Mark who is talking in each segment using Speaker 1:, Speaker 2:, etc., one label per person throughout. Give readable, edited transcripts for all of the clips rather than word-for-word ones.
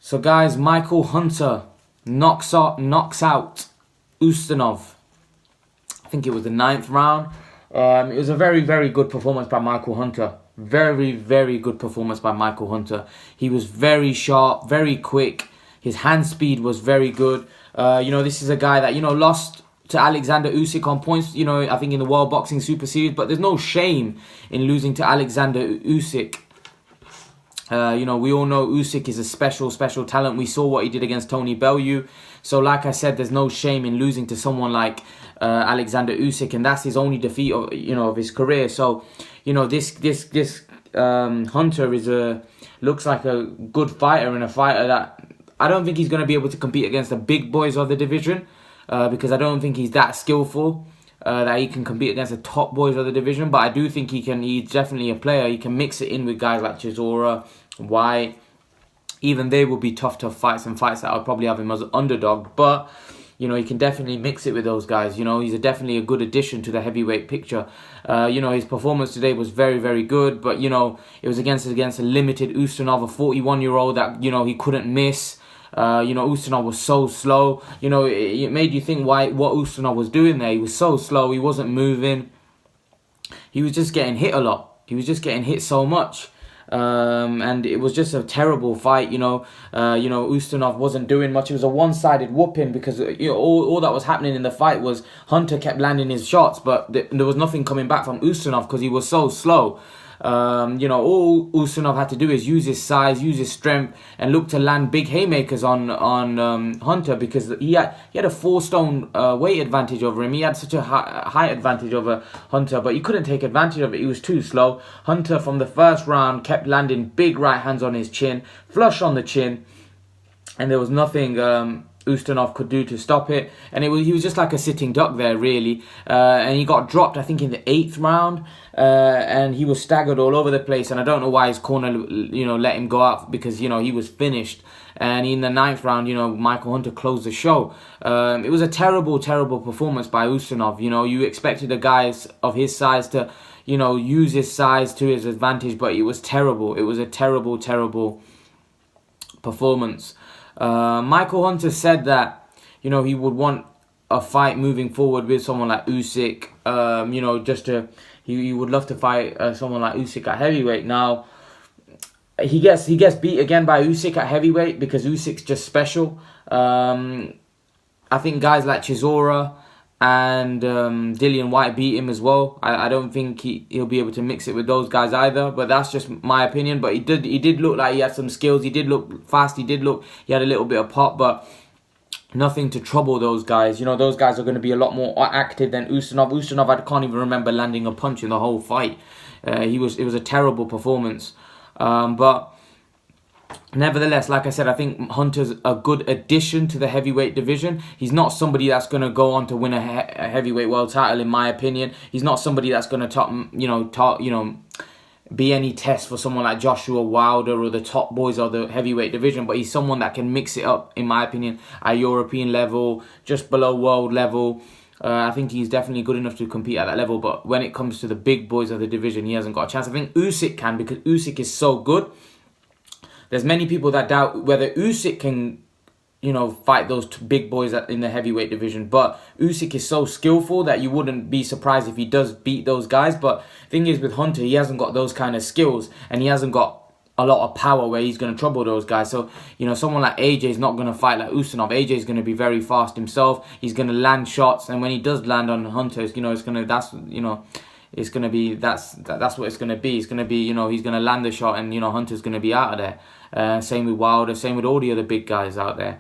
Speaker 1: So guys, Michael Hunter knocks out Ustinov. I think it was the 9th round. It was a very, very good performance by Michael Hunter. Very, very good performance by Michael Hunter. He was very sharp, very quick. His hand speed was very good. This is a guy that, lost to Alexander Usyk on points, I think in the World Boxing Super Series. But there's no shame in losing to Alexander Usyk. We all know Usyk is a special talent. We saw what he did against Tony Bellew. So like I said, there's no shame in losing to someone like Alexander Usyk, and that's his only defeat of his career. So, this Hunter looks like a good fighter, and a fighter that I don't think he's going to be able to compete against the big boys of the division, because I don't think he's that skillful that he can compete against the top boys of the division. But I do think he can. He's definitely a player. He can mix it in with guys like Chisora, White. Even they will be tough fights, and fights that I'll probably have him as an underdog. But he can definitely mix it with those guys. He's definitely a good addition to the heavyweight picture. His performance today was very, very good. But it was against a limited Ustinov, a 41-year-old that he couldn't miss. Ustinov was so slow. It made you think what Ustinov was doing there. He was so slow. He wasn't moving. He was just getting hit a lot. He was just getting hit so much. And it was just a terrible fight. Ustinov wasn't doing much. It was a one-sided whooping because all that was happening in the fight was Hunter kept landing his shots, but there was nothing coming back from Ustinov because he was so slow. All Ustinov had to do is use his size, use his strength, and look to land big haymakers on Hunter, because he had a 4-stone weight advantage over him. He had such a height advantage over Hunter, but he couldn't take advantage of it. He was too slow. Hunter, from the first round, kept landing big right hands on his chin, flush on the chin, and there was nothing Ustinov could do to stop it. And he was just like a sitting duck there, really. And he got dropped, I think, in the 8th round. And he was staggered all over the place. And I don't know why his corner, let him go out, because, he was finished. And in the 9th round, Michael Hunter closed the show. It was a terrible, terrible performance by Ustinov. You expected a guy of his size to, use his size to his advantage, but it was terrible. It was a terrible, terrible performance. Michael Hunter said that, he would want a fight moving forward with someone like Usyk. He would love to fight someone like Usyk at heavyweight. Now, he gets beat again by Usyk at heavyweight because Usyk's just special. I think guys like Chisora and Dillian White beat him as well. I don't think he'll be able to mix it with those guys either, but that's just my opinion. But he did look like he had some skills. He did look fast. He had a little bit of pop, but nothing to trouble those guys. Those guys are going to be a lot more active than Ustinov. Ustinov, I can't even remember landing a punch in the whole fight. It was a terrible performance. But nevertheless, like I said, I think Hunter's a good addition to the heavyweight division. He's not somebody that's going to go on to win a heavyweight world title, in my opinion. He's not somebody that's going to be any test for someone like Joshua Wilder or the top boys of the heavyweight division. But he's someone that can mix it up, in my opinion, at European level, just below world level. I think he's definitely good enough to compete at that level. But when it comes to the big boys of the division, he hasn't got a chance. I think Usyk can, because Usyk is so good. There's many people that doubt whether Usyk can, fight those big boys in the heavyweight division. But Usyk is so skillful that you wouldn't be surprised if he does beat those guys. But the thing is, with Hunter, he hasn't got those kind of skills, and he hasn't got a lot of power where he's going to trouble those guys. So, someone like AJ is not going to fight like Ustinov. AJ is going to be very fast himself. He's going to land shots, and when he does land on Hunter, it's going to that's what it's going to be. It's going to be, he's going to land the shot, and Hunter's going to be out of there. Same with Wilder, same with all the other big guys out there.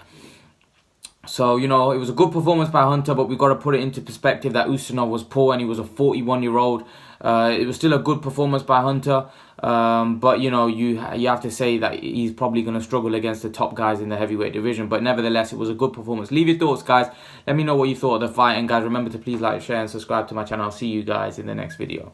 Speaker 1: So, it was a good performance by Hunter, but we've got to put it into perspective that Ustinov was poor and he was a 41-year-old. It was still a good performance by Hunter, but, you have to say that he's probably going to struggle against the top guys in the heavyweight division. But nevertheless, it was a good performance. Leave your thoughts, guys. Let me know what you thought of the fight. And, guys, remember to please like, share, and subscribe to my channel. I'll see you guys in the next video.